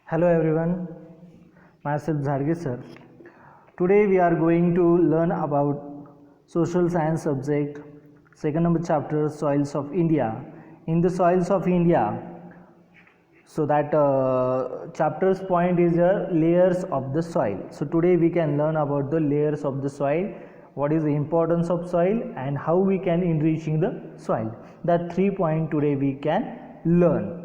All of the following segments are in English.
Hello everyone, myself Zharge sir. Today we are going to learn about social science subject, second number chapter, soils of India. In the soils of India, so that chapter's point is layers of the soil. So today we can learn about the layers of the soil, what is the importance of soil and how we can enriching the soil. That 3 point today we can learn.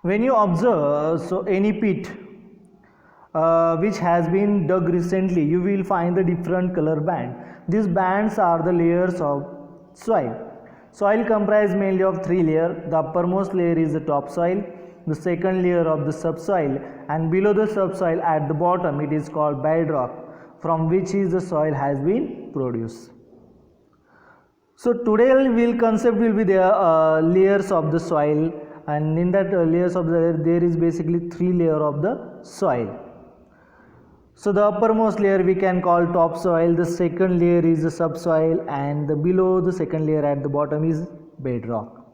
When you observe any pit which has been dug recently, you will find the different color band. These bands are the layers of soil. Soil comprises mainly of 3 layers. The uppermost layer is the topsoil, the second layer of the subsoil, and below the subsoil at the bottom it is called bedrock, from which is the soil has been produced. So today concept will be the layers of the soil, and in that layers of there is basically 3 layer of the soil. So the uppermost layer we can call topsoil, the second layer is the subsoil, and below the second layer at the bottom is bedrock.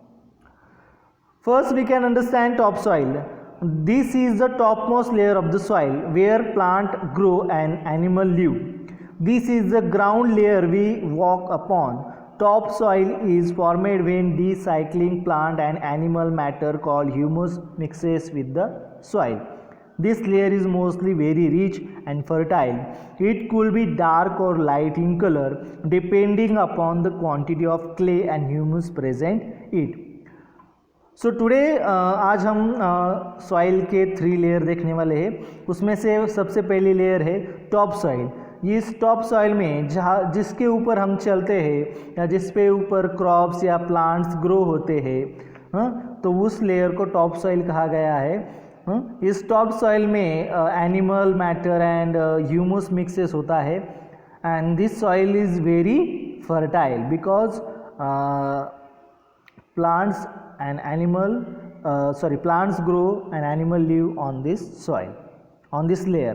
First we can understand topsoil. This is the topmost layer of the soil where plant grow and animal live. This is the ground layer we walk upon. Topsoil is formed when decycling plant and animal matter called humus mixes with the soil. This layer is mostly very rich and fertile. It could be dark or light in color depending upon the quantity of clay and humus present in it. So today आज हम soil के 3 layer देखने वाले हैं. उसमें से सबसे पहली लेयर है टॉप सॉइल. इस टॉप सॉइल में जहाँ जिसके ऊपर हम चलते हैं या जिस पे ऊपर क्रॉप्स या प्लांट्स ग्रो होते हैं, तो उस लेयर को टॉप सॉइल कहा गया है. इस टॉप सॉइल में animal matter and humus mixes होता है, and this soil is very fertile because plants grow and animal live on this soil, on this layer.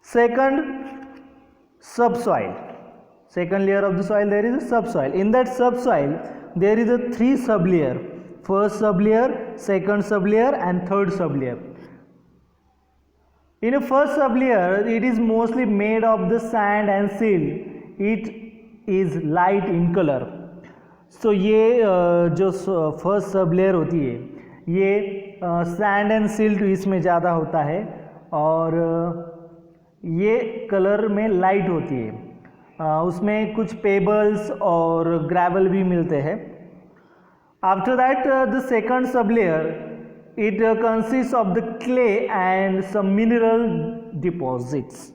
Second, subsoil. Second layer of the soil, there is a subsoil. In that subsoil there is a 3 sublayer. First sublayer, second sublayer and third sublayer. In a first sublayer it is mostly made of the sand and silt. It is light in color. So ये जो first sub layer होती है ये sand and silt इसमें ज़्यादा होता है और ये कलर में लाइट होती है. उसमें कुछ पेबल्स और ग्रेवल भी मिलते हैं. After that the second sub layer it consist of the clay and some mineral deposits.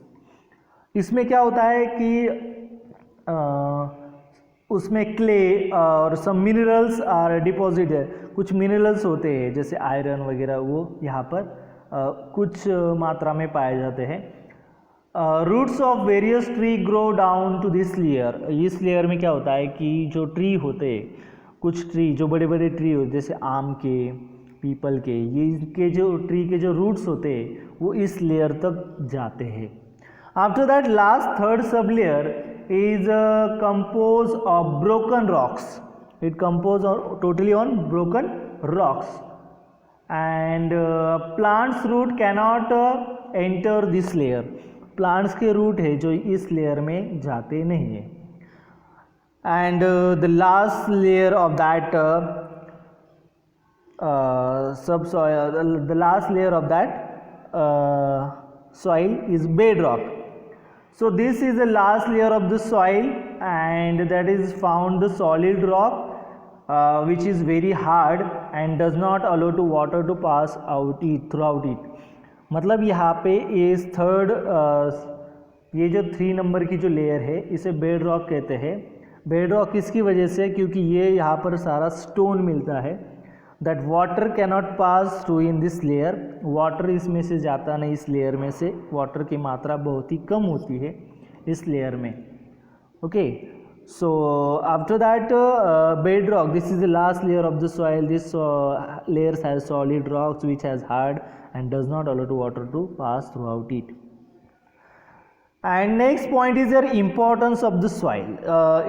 इसमें क्या होता है कि उसमें क्ले और सम मिनरल्स आर डिपॉजिट है. कुछ मिनरल्स होते हैं जैसे आयरन वगैरह, वो यहाँ पर कुछ मात्रा में पाए जाते हैं. Roots of various tree grow down to this layer. इस लेयर में क्या होता है कि जो ट्री होते हैं, कुछ ट्री जो बड़े बड़े ट्री होते जैसे आम के, पीपल के, ये इनके जो ट्री के जो रूट्स होते हैं वो इस लेयर तक जाते हैं. After that last third sub layer is composed of broken rocks. It composed totally on broken rocks, and plants root cannot enter this layer. Plants के root है जो इस layer में जाते नहीं है. And the last layer of that subsoil, the last layer of that soil is bedrock. So this is the last layer of the soil, and that is found the solid rock which is very hard and does not allow to water to pass out it throughout it. मतलब यहाँ पे ये third ये जो 3 number की जो layer है इसे बेड रॉक कहते हैं. बेड रॉक किसकी वजह से? क्योंकि ये यहाँ पर सारा स्टोन मिलता है. That water cannot pass through in this layer. Water इसमें से जाता नहीं, इस लेयर में से वाटर की मात्रा बहुत ही कम होती है इस लेयर में. Okay, so after that bed rock, this is the last layer of the soil. This layers has solid rocks which has hard and does not allow to water to pass throughout it. And next point is your importance of the soil.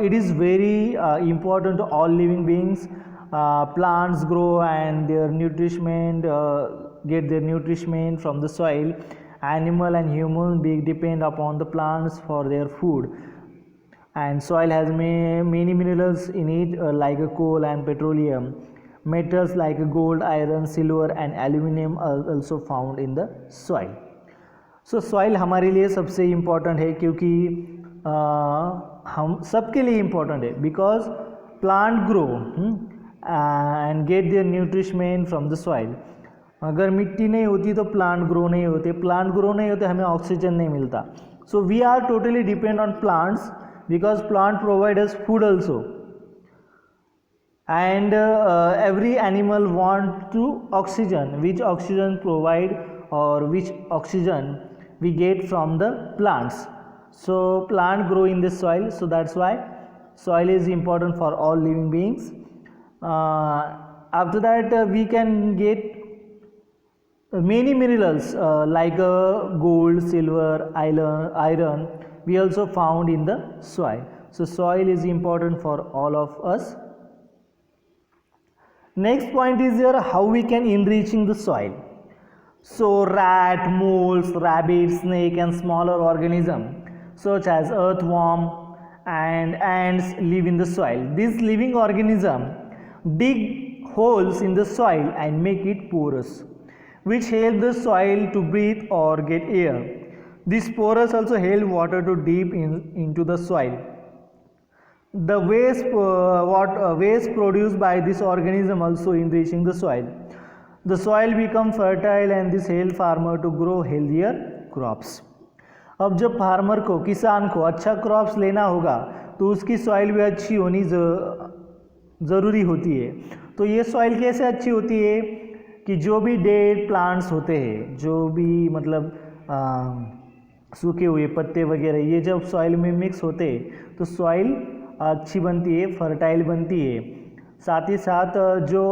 It is very important to all living beings. Plants grow and their nutrition get their nutrition from the soil. Animal and human being depend upon the plants for their food. And soil has many minerals in it, like coal and petroleum. Metals like gold, iron, silver and aluminum are also found in the soil. So soil हमारे लिए सबसे important है, क्योंकि हम सबके लिए important है, because plant grow and get their nutrition from the soil. अगर मिट्टी नहीं होती तो प्लांट ग्रो नहीं होते, प्लांट ग्रो नहीं होते हमें ऑक्सीजन नहीं मिलता. So we are totally depend on plants because plant provide us food also. And every animal want to oxygen, which oxygen provide or which oxygen we get from the plants. So plant grow in the soil, so that's why soil is important for all living beings. After that we can get many minerals like gold, silver, iron we also found in the soil. So soil is important for all of us. Next point is here how we can enriching the soil. So rat, moles, rabbits, snake and smaller organisms such as earthworm and ants live in the soil. These living organisms dig holes in the soil and make it porous, which help the soil to breathe or get air. These pores also help water to deep into the soil. The waste produced by this organism also enriching the soil. The soil become fertile and this help farmer to grow healthier crops. अब जब farmer को, किसान को अच्छा crops लेना होगा तो उसकी सॉइल भी अच्छी होनी ज़रूरी होती है. तो ये सॉइल कैसे अच्छी होती है कि जो भी डेड प्लांट्स होते हैं, जो भी मतलब सूखे हुए पत्ते वगैरह, ये जब सॉइल में मिक्स होते हैं तो सॉइल अच्छी बनती है, फर्टाइल बनती है. साथ ही साथ जो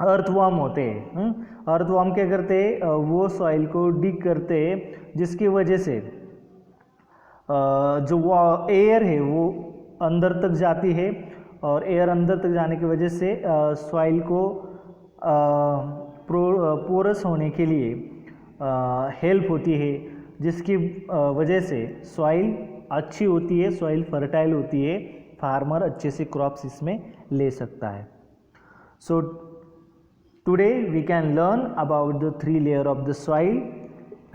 अर्थवर्म होते हैं, अर्थवर्म क्या करते हैं, वो सॉइल को डिग करते हैं, जिसकी वजह से जो वो एयर है वो अंदर तक जाती है और एयर अंदर तक जाने की वजह से सॉइल को पोरस होने के लिए हेल्प होती है, जिसकी वजह से सॉइल अच्छी होती है, सॉइल फर्टाइल होती है, फार्मर अच्छे से क्रॉप्स इसमें ले सकता है. So today we can learn about the 3 layer of the soil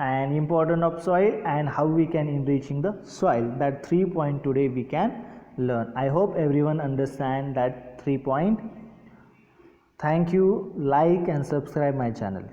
and importance of soil and how we can enriching the soil. That 3 point today we can learn. I hope everyone understand that 3 point. Thank you. Like and subscribe my channel.